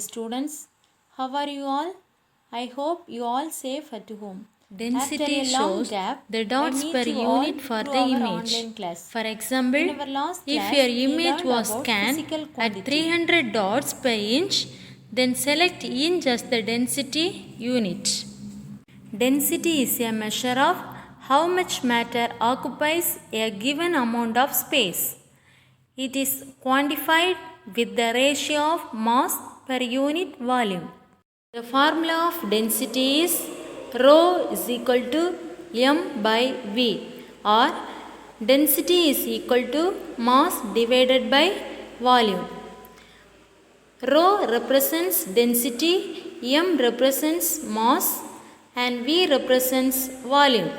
students, how are you all? I hope you all safe at home. After Density a long shows gap, the I dots meet per you all unit for through the our image. online class. For example, In our last if class, your we image learned was about scanned physical at quantity. 300 dots per inch, then select inch as the density unit. Density is a measure of how much matter occupies a given amount of space. It is quantified with the ratio of mass per unit volume. The formula of density is rho is equal to m by v, or density is equal to mass divided by volume. Rho represents density, m represents mass, and v represents volume.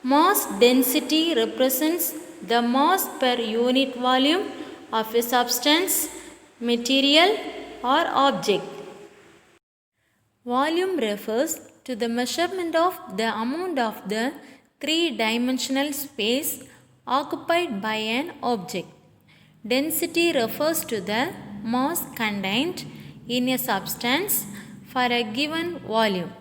Mass density represents the mass per unit volume of a substance, material, or object. Volume refers to the measurement of the amount of the three-dimensional space occupied by an object. Density refers to the mass contained in a substance for a given volume.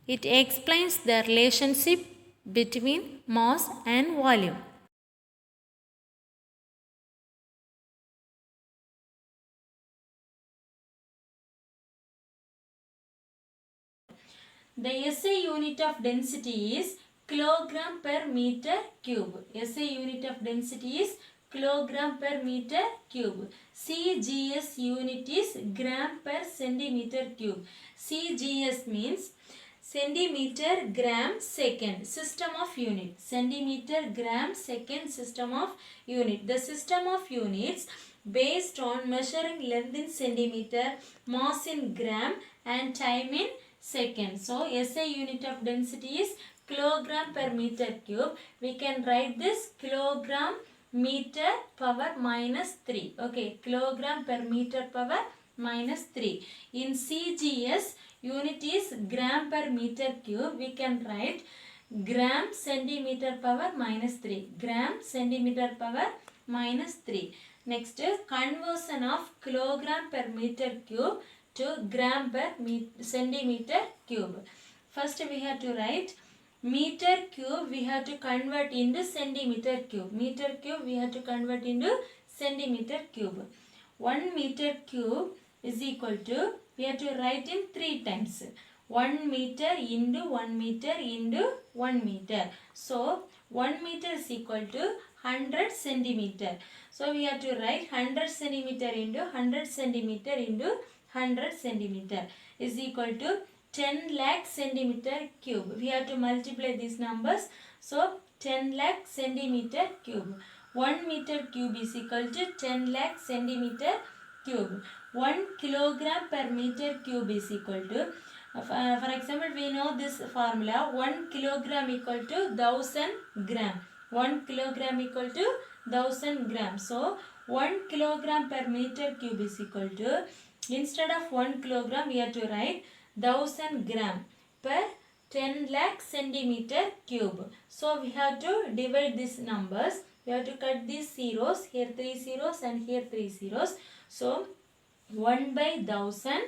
It explains the relationship between mass and volume. The SI unit of density is kilogram per meter cube. SI unit of density is kilogram per meter cube. CGS unit is gram per centimeter cube. CGS means centimeter, gram, second. System of unit. Centimeter, gram, second. System of unit. The system of units based on measuring length in centimeter, mass in gram, and time in second. So SI unit of density is kilogram per meter cube. We can write this kilogram meter power minus 3. Okay, kilogram per meter power minus 3. In CGS, unit is gram per meter cube. We can write gram centimeter power minus 3. Gram centimeter power minus 3. Next is conversion of kilogram per meter cube to gram per centimeter cube. First we have to write meter cube, we have to convert into centimeter cube. Meter cube we have to convert into centimeter cube. 1 meter cube is equal to, we have to write in 3 times. 1 meter into 1 meter into 1 meter. So 1 meter is equal to 100 centimeter. So we have to write 100 centimeter into 100 centimeter into 100 centimeter is equal to 10 lakh centimeter cube. We have to multiply these numbers. So 10 lakh centimeter cube. 1 meter cube is equal to 10 lakh centimeter cube. 1 kilogram per meter cube is equal to, for example, we know this formula, 1 kilogram equal to 1000 gram. 1 kilogram equal to 1000 gram. So 1 kilogram per meter cube is equal to, instead of 1 kilogram we have to write 1000 gram per 10 lakh centimeter cube. So we have to divide these numbers. We have to cut these zeros. Here 3 zeros and here 3 zeros. So 1 by 1000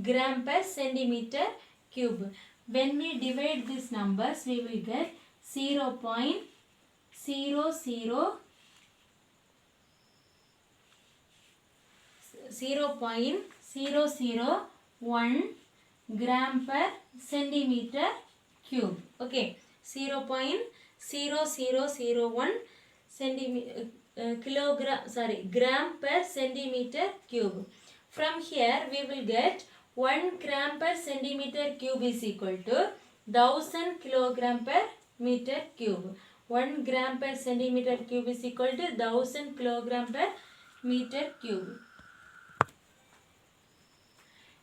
gram per centimeter cube. When we divide these numbers, we will get 0.0001 gram per centimeter cube. Okay, 0.0001 gram per centimeter cube. From here we will get 1 gram per centimeter cube is equal to 1000 kilogram per meter cube. 1 gram per centimeter cube is equal to 1000 kilogram per meter cube.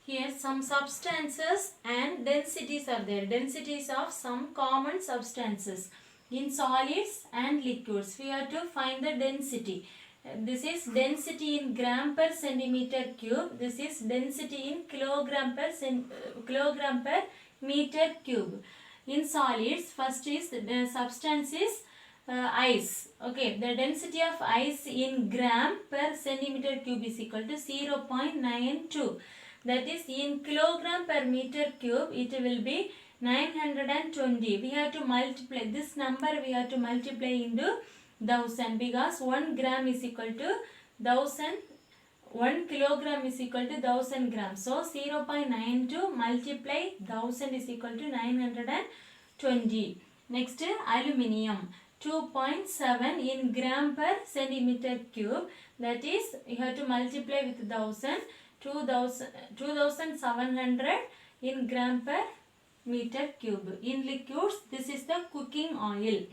Here some substances and densities are there. Densities of some common substances in solids and liquids. We have to find the density. This is density in gram per centimeter cube. This is density in kilogram per meter cube. In solids, first is substance is ice. Okay, the density of ice in gram per centimeter cube is equal to 0.92. That is in kilogram per meter cube, it will be 920. We have to multiply this number, we have to multiply into 1000, because 1 gram is equal to 1000. 1 kilogram is equal to 1000 grams. So 0.92 multiply 1000 is equal to 920. Next, aluminium 2.7 in gram per centimeter cube. That is, you have to multiply with 1000. 2700 in gram per meter cube. In liquids, this is the cooking oil.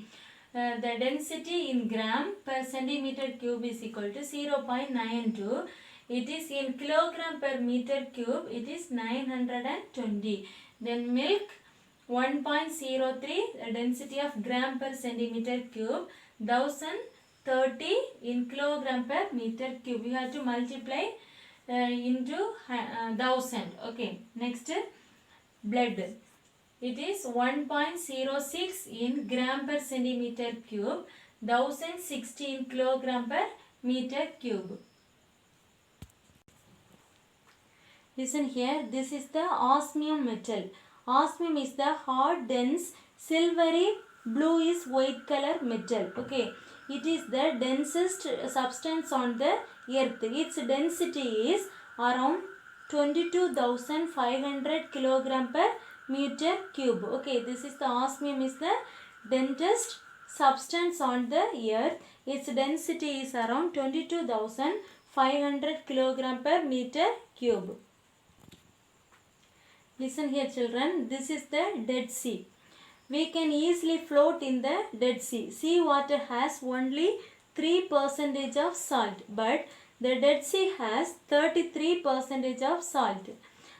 The density in gram per centimeter cube is equal to 0.92. It is in kilogram per meter cube, it is 920. Then milk 1.03, the density of gram per centimeter cube, 1030 in kilogram per meter cube. We have to multiply into 1000. Okay, next, blood. It is 1.06 in gram per centimeter cube, 1016 kilogram per meter cube. Listen here, this is the osmium metal. Osmium is the hard, dense, silvery blue is white color metal. Okay, it is the densest substance on the earth. Its density is around 22,500 kilogram per meter cube. Okay, this is the osmium is the densest substance on the earth. Its density is around 22,500 kilogram per meter cube. Listen here children, this is the Dead Sea. We can easily float in the Dead Sea. Sea water has only 3% of salt, but the Dead Sea has 33% of salt.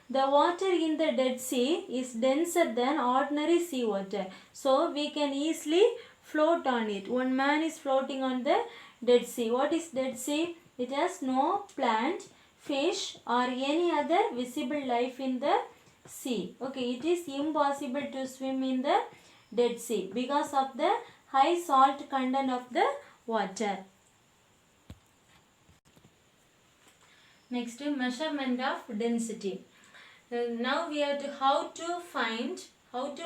The water in the Dead Sea is denser than ordinary sea water, so we can easily float on it. One man is floating on the Dead Sea. What is Dead Sea? It has no plant, fish or any other visible life in the sea. Okay, it is impossible to swim in the Dead Sea because of the high salt content of the water. Next, measurement of density. Now we have to how to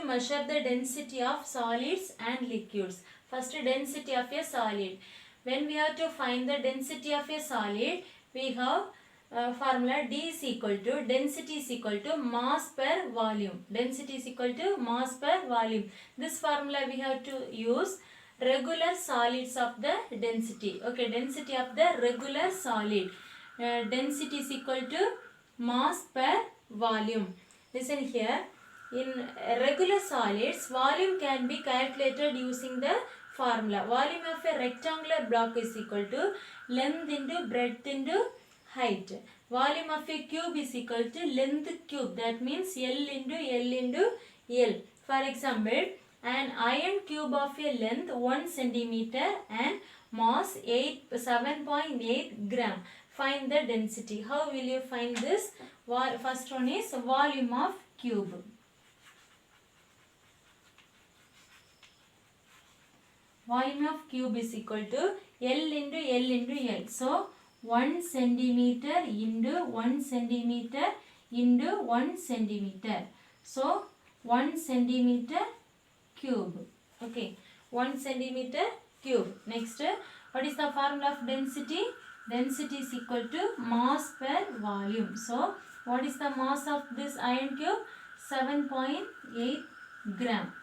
measure the density of solids and liquids. First, density of a solid. When we have to find the density of a solid, we have formula D is equal to density is equal to mass per volume. Density is equal to mass per volume. This formula we have to use regular solids of the density. Okay, density of the regular solid. Density is equal to mass per volume. Listen here. In regular solids, volume can be calculated using the formula. Volume of a rectangular block is equal to length into breadth into height. Volume of a cube is equal to length cube. That means L into L into L. For example, an iron cube of a length 1 centimeter and mass 7.8 gram. Find the density. How will you find this? First one is volume of cube. Volume of cube is equal to L into L into L. So 1 centimeter into 1 centimeter into 1 centimeter. So 1 centimeter cube. Okay, 1 centimeter cube. Next, what is the formula of density? Density is equal to mass per volume. So what is the mass of this iron cube? 7.8 gram.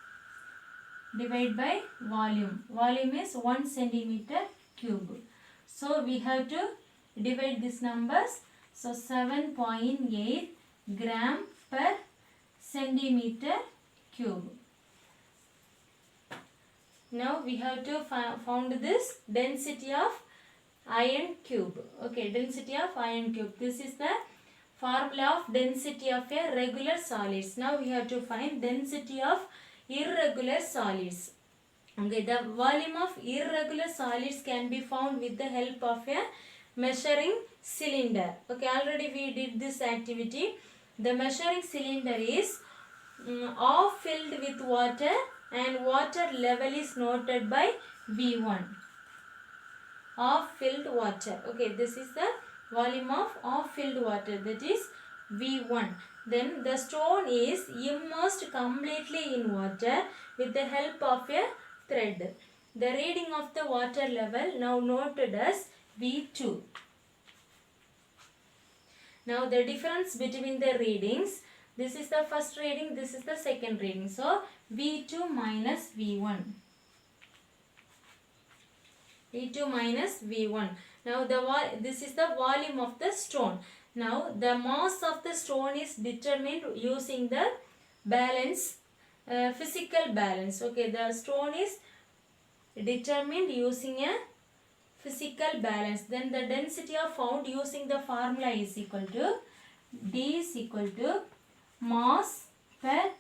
Divide by volume. Volume is 1 centimeter cube. So we have to divide these numbers. So 7.8 gram per centimeter cube. Now we have to found this density of iron cube. Okay, density of iron cube. This is the formula of density of a regular solids. Now we have to find density of irregular solids. Okay, the volume of irregular solids can be found with the help of a measuring cylinder. Okay, already we did this activity. The measuring cylinder is half filled with water and water level is noted by V1. Half filled water. Okay, this is the volume of half filled water, that is V1. Then the stone is immersed completely in water with the help of a thread. The reading of the water level now noted as V2. Now the difference between the readings, this is the first reading, this is the second reading. So V2 minus V1. V2 minus V1. Now this is the volume of the stone. Now the mass of the stone is determined using the balance, physical balance. Okay, the stone is determined using a physical balance. Then the density are found using the formula is equal to D is equal to mass per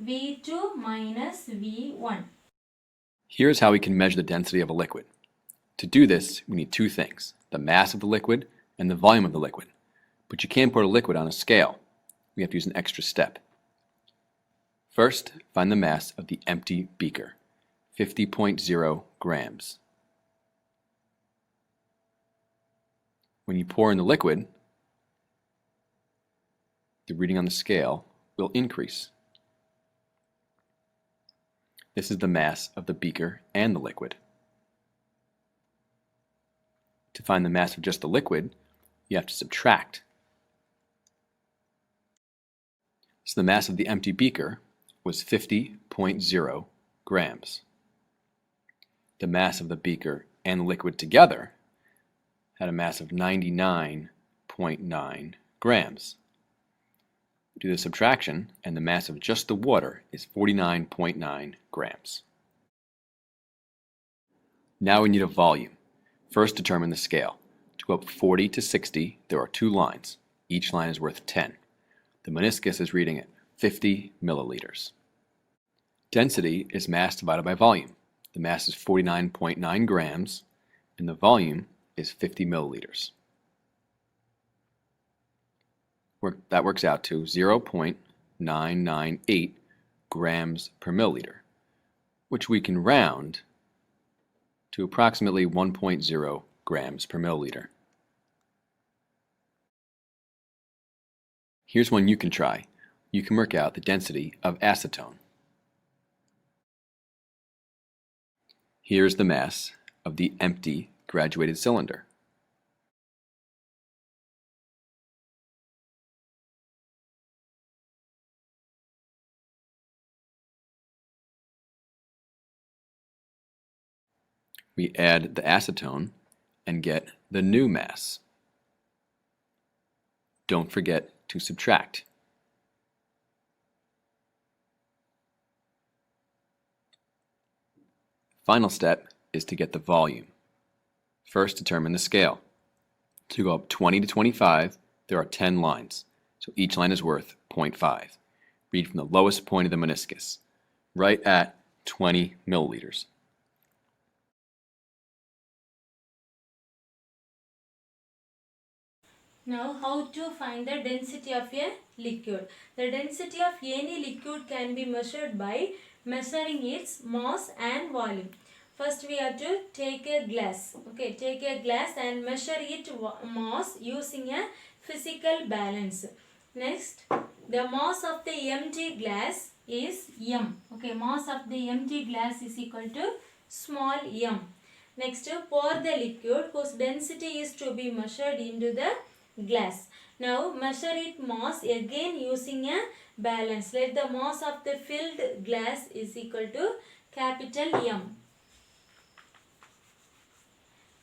V2 minus V1. Here's how we can measure the density of a liquid. To do this, we need two things, the mass of the liquid and the volume of the liquid. But you can't put a liquid on a scale. We have to use an extra step. First, find the mass of the empty beaker, 50.0 grams. When you pour in the liquid, the reading on the scale will increase. This is the mass of the beaker and the liquid. To find the mass of just the liquid, you have to subtract. So the mass of the empty beaker was 50.0 grams. The mass of the beaker and the liquid together had a mass of 99.9 grams. Do the subtraction, and the mass of just the water is 49.9 grams. Now we need a volume. First, determine the scale. To go up 40 to 60, there are two lines. Each line is worth 10. The meniscus is reading at 50 milliliters. Density is mass divided by volume. The mass is 49.9 grams, and the volume is 50 milliliters. That works out to 0.998 grams per milliliter, which we can round to approximately 1.0 grams per milliliter. Here's one you can try. You can work out the density of acetone. Here's the mass of the empty graduated cylinder. We add the acetone and get the new mass. Don't forget to subtract. Final step is to get the volume. First, determine the scale. To go up 20 to 25, there are 10 lines, so each line is worth 0.5. Read from the lowest point of the meniscus, right at 20 milliliters. Now, how to find the density of a liquid? The density of any liquid can be measured by measuring its mass and volume. First, we have to take a glass. Okay, take a glass and measure its mass using a physical balance. Next, the mass of the empty glass is m. Okay, mass of the empty glass is equal to small m. Next, pour the liquid whose density is to be measured into the glass. Now measure its mass again using a balance. Let the mass of the filled glass is equal to capital M.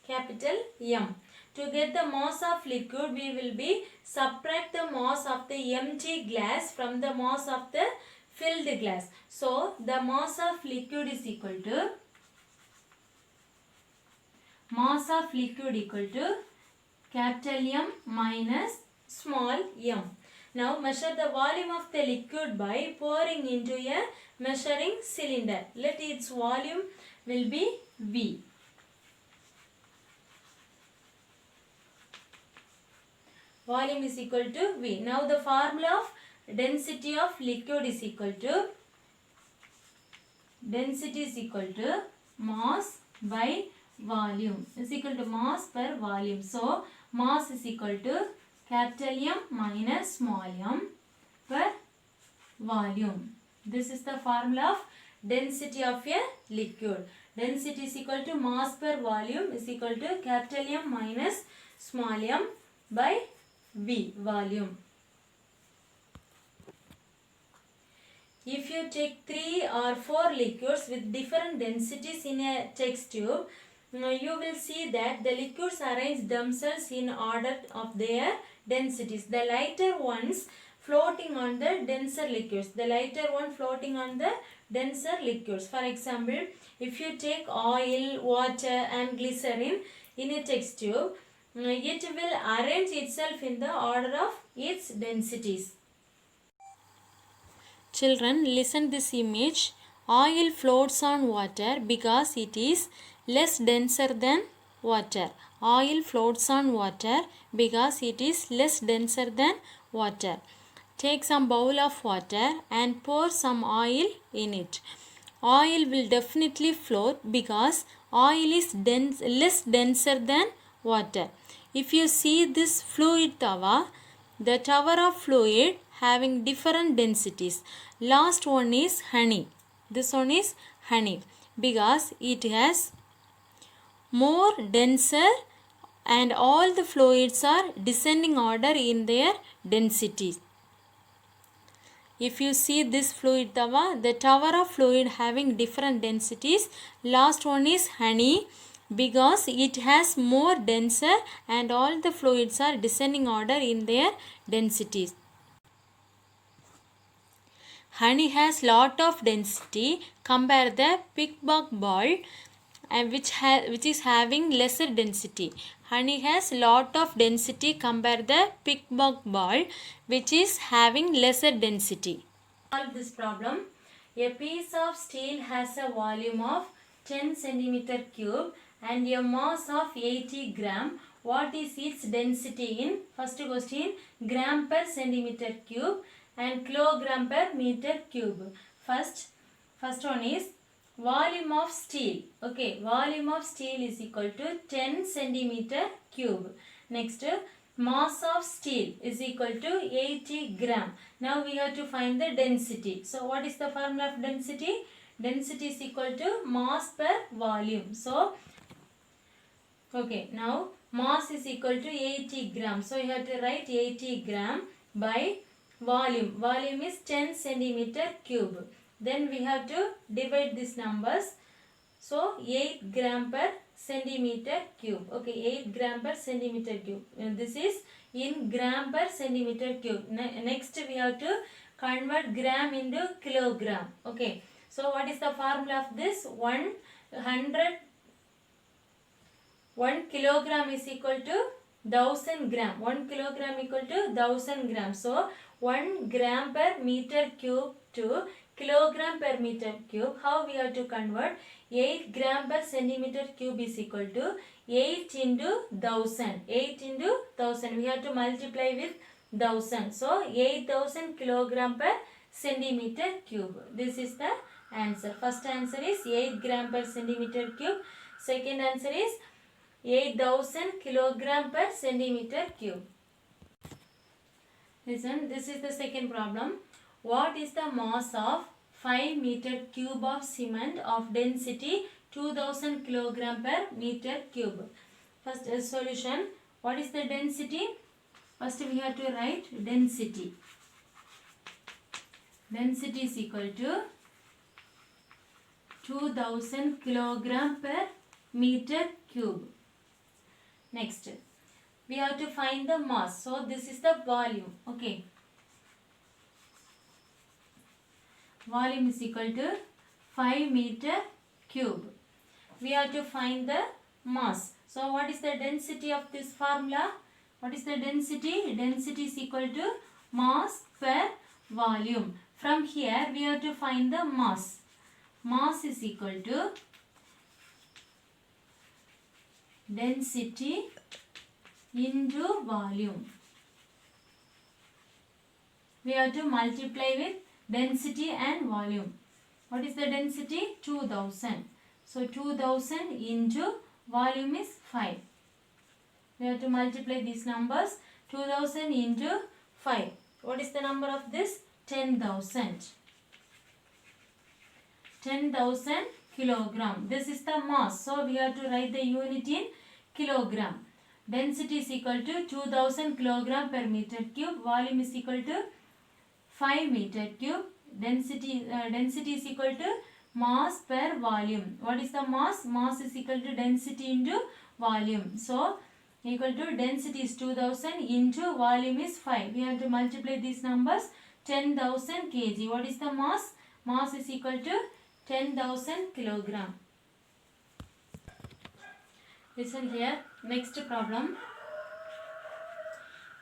Capital M. To get the mass of liquid, we will be subtract the mass of the empty glass from the mass of the filled glass. So the mass of liquid is equal to capital M minus small m. Now measure the volume of the liquid by pouring into a measuring cylinder. Let its volume will be V. Volume is equal to V. Now the formula of density of liquid is equal to mass by volume is equal to mass per volume. So mass is equal to capital M minus small m per volume. This is the formula of density of a liquid. Density is equal to mass per volume is equal to capital M minus small m by V, volume. If you take 3 or 4 liquids with different densities in a test tube, you will see that the liquids arrange themselves in order of their densities. The lighter ones floating on the denser liquids. The lighter one floating on the denser liquids. For example, if you take oil, water and glycerin in a test tube, it will arrange itself in the order of its densities. Children, listen this image. Oil floats on water because it is less denser than water. Oil floats on water because it is less denser than water. Take some bowl of water and pour some oil in it. Oil will definitely float because oil is less denser than water. If you see this fluid tawa, the tower of fluid having different densities. Last one is honey. This one is honey because it has more denser and all the fluids are descending order in their densities. If you see this fluid tawa, the tower of fluid having different densities. Last one is honey because it has more denser and all the fluids are descending order in their densities. Honey has lot of density. Compare the pickbuck ball which is having lesser density. Honey has lot of density. Compare the pickbuck ball which is having lesser density. Solve this problem. A piece of steel has a volume of 10 centimeter cube and a mass of 80 gram. What is its density in? First question, gram per centimeter cube and kilogram per meter cube. First one is volume of steel. Okay, volume of steel is equal to 10 centimeter cube. Next, mass of steel is equal to 80 gram. Now we have to find the density. So what is the formula of density? Density is equal to mass per volume. So okay, now mass is equal to 80 gram. So you have to write 80 gram by volume. Volume is 10 centimeter cube. Then we have to divide these numbers. So 8 gram per centimeter cube. Okay, 8 gram per centimeter cube. And this is in gram per centimeter cube. Next we have to convert gram into kilogram. Okay, so what is the formula of this? 1 kilogram is equal to 1000 gram. 1 kilogram equal to 1000 gram. So 1 gram per meter cube to kilogram per meter cube. How we have to convert? 8 gram per centimeter cube is equal to 8 into 1000. 8 into 1000. We have to multiply with 1000. So 8000 kilogram per centimeter cube. This is the answer. First answer is 8 gram per centimeter cube. Second answer is 8000 kilogram per centimeter cube. Listen, this is the second problem. What is the mass of 5 meter cube of cement of density 2000 kilogram per meter cube? First solution. What is the density? First we have to write density. Density is equal to 2000 kilogram per meter cube. Next, we have to find the mass. So this is the volume. Okay. Volume is equal to 5 meter cube. We have to find the mass. So what is the density of this formula? What is the density? Density is equal to mass per volume. From here we have to find the mass. Mass is equal to density into volume. We have to multiply with density and volume. What is the density? 2000. So 2000 into volume is 5. We have to multiply these numbers. 2000 into 5. What is the number of this? 10,000. 10,000 kilogram. This is the mass. So we have to write the unit in kilogram. Density is equal to 2000 kilogram per meter cube. Volume is equal to 5 meter cube. Density is equal to mass per volume. What is the mass? Mass is equal to density into volume. So equal to density is 2000 into volume is 5. We have to multiply these numbers. 10,000 kg. What is the mass? Mass is equal to 10,000 kilogram. Listen here. Next problem.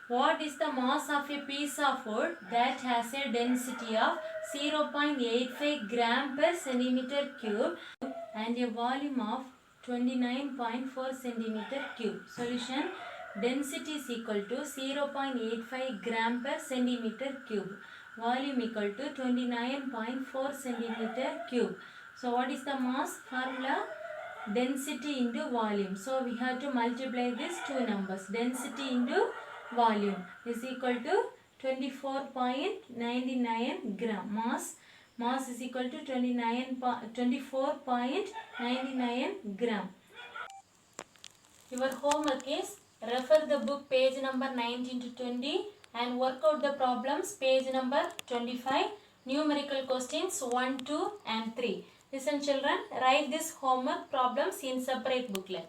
What is the mass of a piece of wood that has a density of 0.85 gram per centimeter cube and a volume of 29.4 centimeter cube? Solution. Density is equal to 0.85 gram per centimeter cube. Volume equal to 29.4 centimeter cube. So what is the mass? Formula density into volume. So we have to multiply these two numbers. Density into volume is equal to 24.99 gram. Mass is equal to 24.99 gram. Your homework is refer the book page number 19 to 20 and work out the problems page number 25. Numerical questions 1, 2 and 3. Listen children, write this homework problems in separate booklet.